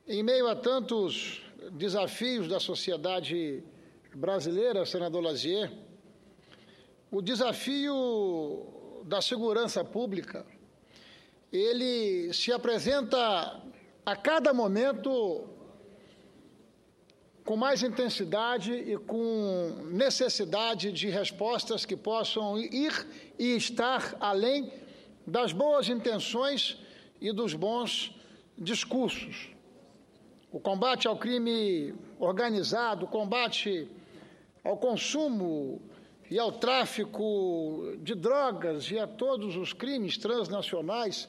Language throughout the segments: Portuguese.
Em meio a tantos desafios da sociedade brasileira, senador Lazier, o desafio da segurança pública, ele se apresenta a cada momento com mais intensidade e com necessidade de respostas que possam ir e estar além das boas intenções e dos bons discursos. O combate ao crime organizado, o combate ao consumo e ao tráfico de drogas e a todos os crimes transnacionais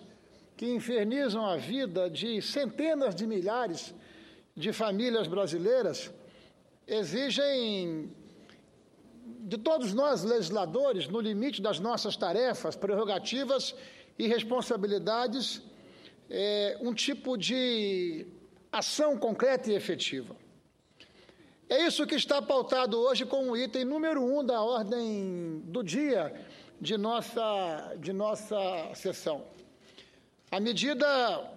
que infernizam a vida de centenas de milhares de famílias brasileiras, exigem de todos nós, legisladores, no limite das nossas tarefas, prerrogativas e responsabilidades, um tipo de ação concreta e efetiva. É isso que está pautado hoje como item número 1 da ordem do dia de nossa sessão. À medida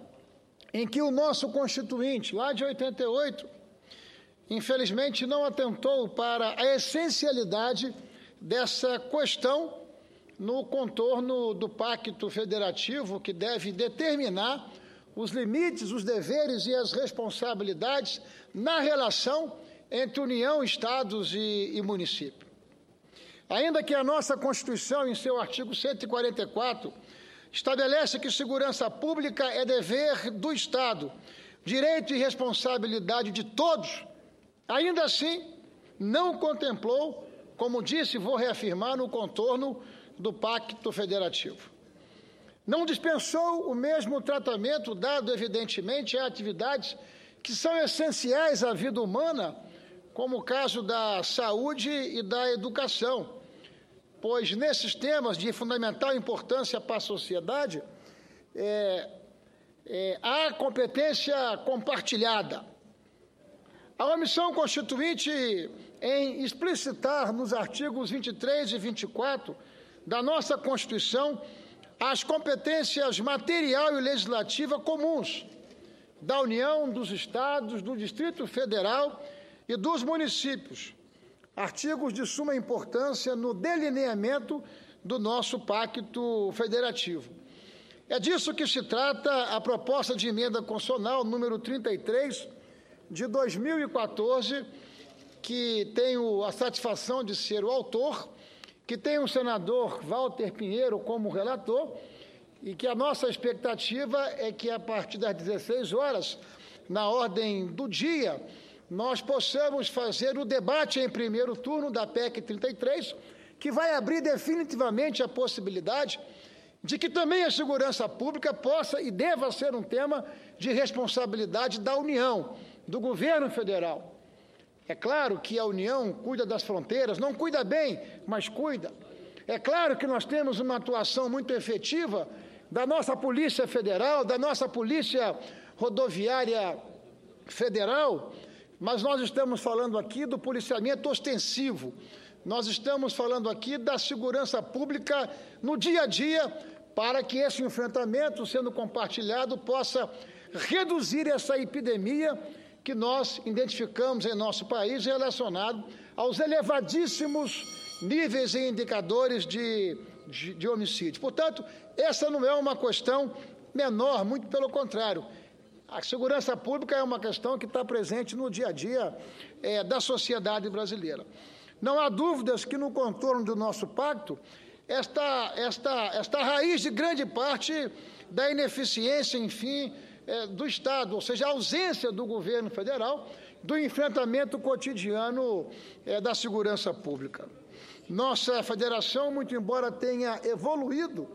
em que o nosso Constituinte, lá de 88, infelizmente não atentou para a essencialidade dessa questão no contorno do Pacto Federativo, que deve determinar os limites, os deveres e as responsabilidades na relação entre União, Estados e município. Ainda que a nossa Constituição, em seu artigo 144, estabelece que segurança pública é dever do Estado, direito e responsabilidade de todos, ainda assim não contemplou, como disse, vou reafirmar, no contorno do Pacto Federativo. Não dispensou o mesmo tratamento dado, evidentemente, a atividades que são essenciais à vida humana, como o caso da saúde e da educação, pois nesses temas de fundamental importância para a sociedade, há competência compartilhada. A omissão constituinte em explicitar nos artigos 23 e 24 da nossa Constituição as competências material e legislativa comuns da União, dos Estados, do Distrito Federal e dos municípios, artigos de suma importância no delineamento do nosso Pacto Federativo. É disso que se trata a proposta de emenda constitucional número 33 de 2014, que tenho a satisfação de ser o autor, que tem o senador Walter Pinheiro como relator, e que a nossa expectativa é que a partir das 16 horas, na ordem do dia, nós possamos fazer o debate em primeiro turno da PEC 33, que vai abrir definitivamente a possibilidade de que também a segurança pública possa e deva ser um tema de responsabilidade da União, do governo federal. É claro que a União cuida das fronteiras, não cuida bem, mas cuida. É claro que nós temos uma atuação muito efetiva da nossa Polícia Federal, da nossa Polícia Rodoviária Federal, mas nós estamos falando aqui do policiamento ostensivo, nós estamos falando aqui da segurança pública no dia a dia, para que esse enfrentamento, sendo compartilhado, possa reduzir essa epidemia que nós identificamos em nosso país relacionado aos elevadíssimos níveis e indicadores de homicídio. Portanto, essa não é uma questão menor, muito pelo contrário. A segurança pública é uma questão que está presente no dia a dia da sociedade brasileira. Não há dúvidas que no contorno do nosso pacto, esta raiz de grande parte da ineficiência, enfim, do Estado, ou seja, a ausência do governo federal do enfrentamento cotidiano da segurança pública. Nossa federação, muito embora tenha evoluído,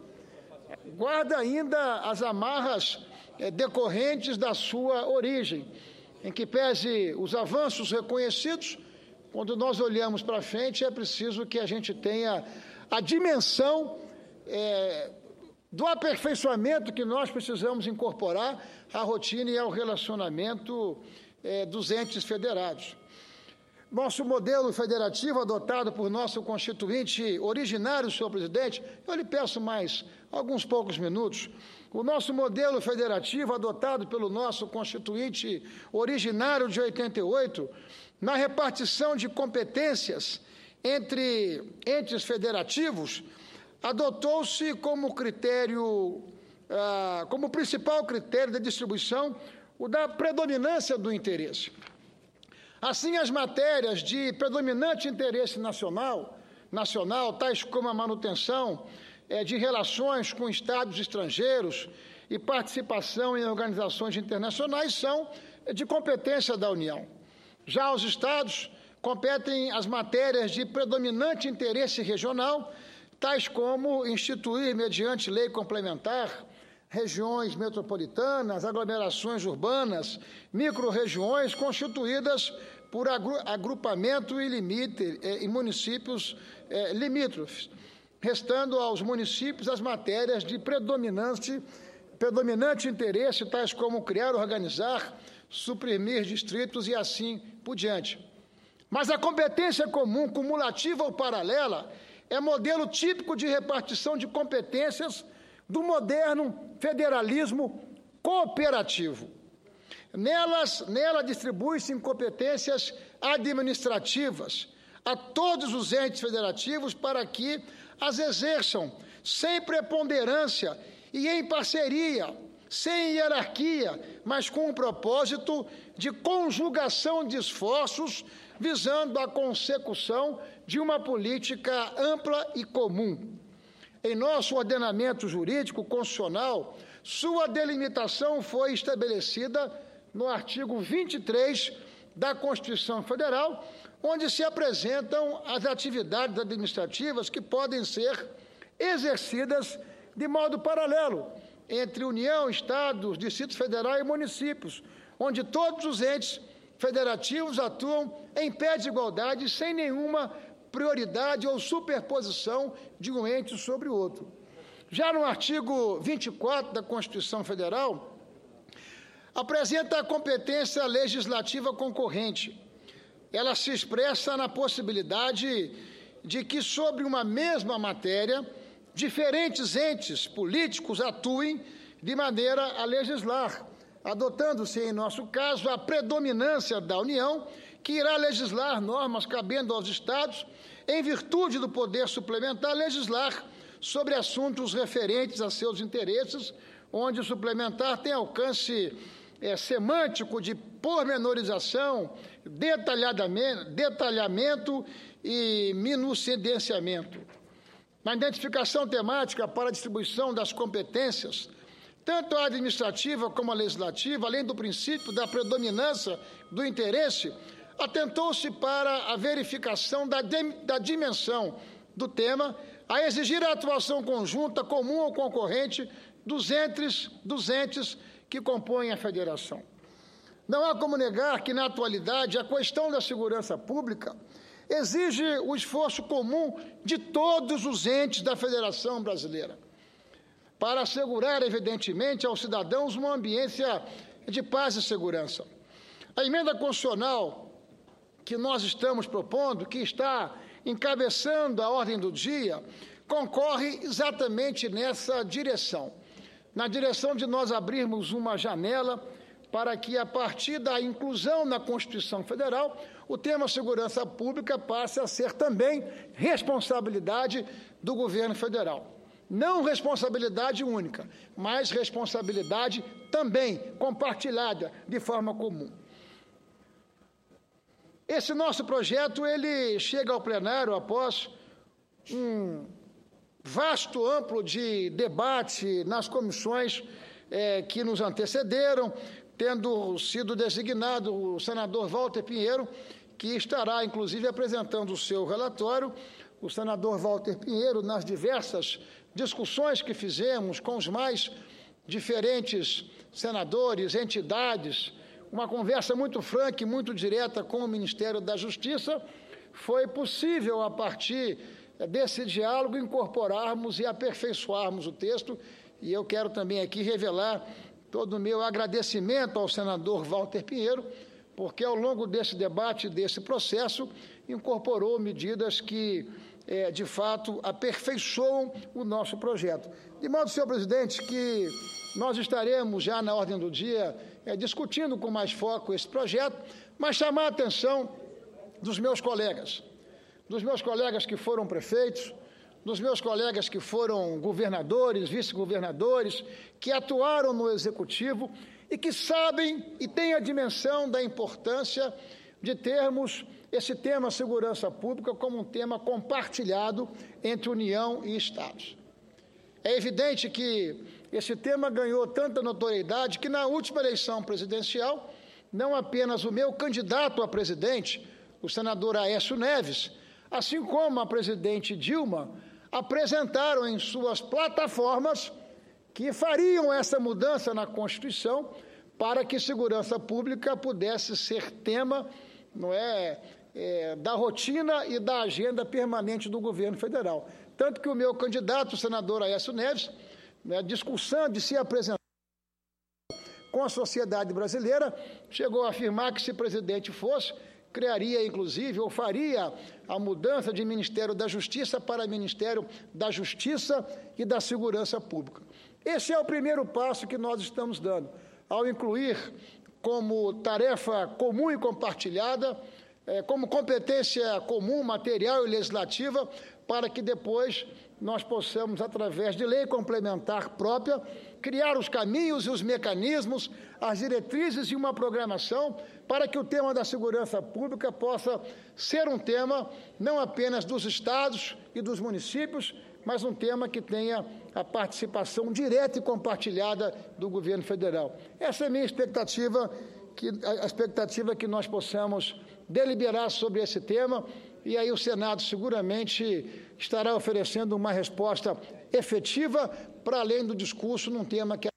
guarda ainda as amarras decorrentes da sua origem, em que pese os avanços reconhecidos, quando nós olhamos para frente, é preciso que a gente tenha a dimensão do aperfeiçoamento que nós precisamos incorporar à rotina e ao relacionamento dos entes federados. Nosso modelo federativo adotado por nosso constituinte originário, senhor presidente, eu lhe peço mais alguns poucos minutos. O nosso modelo federativo adotado pelo nosso constituinte originário de 88, na repartição de competências entre entes federativos, adotou-se como critério, como principal critério de distribuição, o da predominância do interesse. Assim, as matérias de predominante interesse nacional, tais como a manutenção de relações com estados estrangeiros e participação em organizações internacionais, são de competência da União. Já os estados competem as matérias de predominante interesse regional, tais como instituir, mediante lei complementar, regiões metropolitanas, aglomerações urbanas, micro-regiões constituídas por agrupamento e municípios limítrofes, restando aos municípios as matérias de predominante interesse, tais como criar, organizar, suprimir distritos e assim por diante. Mas a competência comum, cumulativa ou paralela, é modelo típico de repartição de competências do moderno federalismo cooperativo. Nela distribui-se em competências administrativas a todos os entes federativos para que as exerçam sem preponderância e em parceria, sem hierarquia, mas com o propósito de conjugação de esforços visando a consecução de uma política ampla e comum. Em nosso ordenamento jurídico constitucional, sua delimitação foi estabelecida no artigo 23 da Constituição Federal, onde se apresentam as atividades administrativas que podem ser exercidas de modo paralelo entre União, Estados, Distrito Federal e municípios, onde todos os entes federativos atuam em pé de igualdade, sem nenhuma prioridade ou superposição de um ente sobre o outro. Já no artigo 24 da Constituição Federal, apresenta a competência legislativa concorrente. Ela se expressa na possibilidade de que, sobre uma mesma matéria, diferentes entes políticos atuem de maneira a legislar, adotando-se, em nosso caso, a predominância da União, que irá legislar normas cabendo aos Estados, em virtude do poder suplementar, legislar sobre assuntos referentes a seus interesses, onde o suplementar tem alcance semântico de pormenorização, detalhamento e minucienciamento. Na identificação temática para a distribuição das competências, tanto a administrativa como a legislativa, além do princípio da predominância do interesse, atentou-se para a verificação da dimensão do tema, a exigir a atuação conjunta, comum ou concorrente dos entes que compõem a federação. Não há como negar que, na atualidade, a questão da segurança pública exige o esforço comum de todos os entes da Federação Brasileira, para assegurar, evidentemente, aos cidadãos uma ambiência de paz e segurança. A emenda constitucional que nós estamos propondo, que está encabeçando a ordem do dia, concorre exatamente nessa direção, na direção de nós abrirmos uma janela para que, a partir da inclusão na Constituição Federal, o tema segurança pública passe a ser também responsabilidade do governo federal. Não responsabilidade única, mas responsabilidade também compartilhada de forma comum. Esse nosso projeto, ele chega ao plenário após um vasto, amplo de debate nas comissões que nos antecederam, tendo sido designado o senador Walter Pinheiro, que estará, inclusive, apresentando o seu relatório. O senador Walter Pinheiro, nas diversas discussões que fizemos com os mais diferentes senadores, entidades, uma conversa muito franca e muito direta com o Ministério da Justiça, foi possível, a partir desse diálogo, incorporarmos e aperfeiçoarmos o texto, e eu quero também aqui revelar todo o meu agradecimento ao senador Walter Pinheiro porque ao longo desse debate, desse processo, incorporou medidas que, de fato, aperfeiçoam o nosso projeto. De modo, senhor presidente, que nós estaremos já na ordem do dia discutindo com mais foco esse projeto, mas chamar a atenção dos meus colegas que foram prefeitos, dos meus colegas que foram governadores, vice-governadores, que atuaram no Executivo e que sabem e têm a dimensão da importância de termos esse tema segurança pública como um tema compartilhado entre União e Estados. É evidente que esse tema ganhou tanta notoriedade que na última eleição presidencial, não apenas o meu candidato a presidente, o senador Aécio Neves, assim como a presidente Dilma, apresentaram em suas plataformas que fariam essa mudança na Constituição para que segurança pública pudesse ser tema, da rotina e da agenda permanente do governo federal. Tanto que o meu candidato, o senador Aécio Neves, discussando de se apresentar com a sociedade brasileira, chegou a afirmar que, se presidente fosse, criaria, inclusive, ou faria a mudança de Ministério da Justiça para Ministério da Justiça e da Segurança Pública. Esse é o primeiro passo que nós estamos dando, ao incluir como tarefa comum e compartilhada, como competência comum, material e legislativa, para que depois nós possamos, através de lei complementar própria, criar os caminhos e os mecanismos, as diretrizes e uma programação para que o tema da segurança pública possa ser um tema não apenas dos estados e dos municípios, mas um tema que tenha a participação direta e compartilhada do governo federal. Essa é a minha expectativa, a expectativa que nós possamos deliberar sobre esse tema, e aí o Senado seguramente estará oferecendo uma resposta efetiva para além do discurso num tema que